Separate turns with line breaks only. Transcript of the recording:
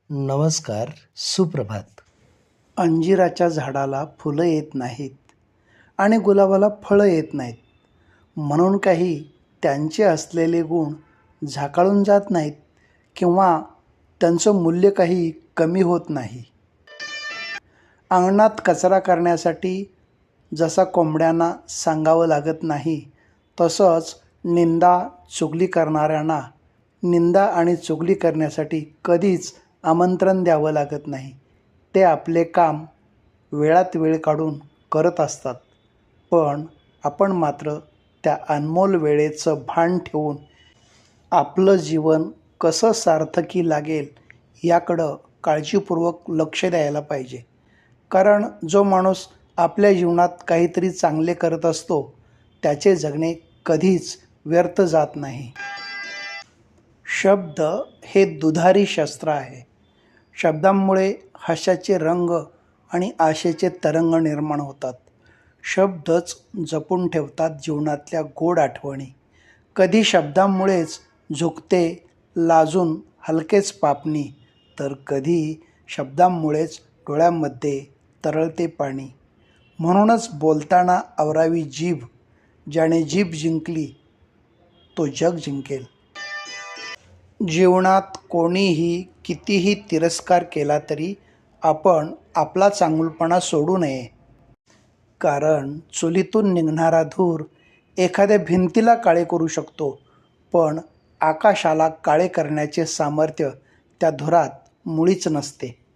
नमस्कार, सुप्रभात.
अंजिराच्या झाडाला फुलं येत नाहीत आणि गुलाबाला फळं येत नाहीत, म्हणून काही त्यांचे असलेले गुण झाकाळून जात नाहीत किंवा त्यांचं मूल्य काही कमी होत नाही. अंगणात कचरा करण्यासाठी जसा कोंबड्यांना सांगावं लागत नाही, तसंच निंदा चुगली करणाऱ्यांना निंदा आणि चुगली करण्यासाठी कधीच आमंत्रण द्यावं लागत नाही. ते आपले काम वेळात वेळ काढून करत असतात, पण आपण मात्र त्या अनमोल वेळेचं भान ठेवून आपलं जीवन कसं सार्थकी लागेल याकडं काळजीपूर्वक लक्ष द्यायला पाहिजे. कारण जो माणूस आपल्या जीवनात काहीतरी चांगले करत असतो, त्याचे जगणे कधीच व्यर्थ जात नाही. शब्द हे दुधारी शस्त्र आहे. शब्दांमुळे हास्याचे रंग आणि आशेचे तरंग निर्माण होतात. शब्दच जपून ठेवतात जीवनातल्या गोड आठवणी. कधी शब्दांमुळेच झुकते लाजून हलकेच पापणी, तर कधी शब्दांमुळेच डोळ्यांमध्ये तरळते पाणी. म्हणूनच बोलताना आवरावी जीभ, ज्याने जीभ जिंकली तो जग जिंकेल. जीवनात कोणीही कितीही तिरस्कार केला तरी आपण आपला चांगुलपणा सोडू नये. कारण चुलीतून निघणारा धूर एखाद्या भिंतीला काळे करू शकतो, पण आकाशाला काळे करण्याचे सामर्थ्य त्या धुरात मुळीच नसते.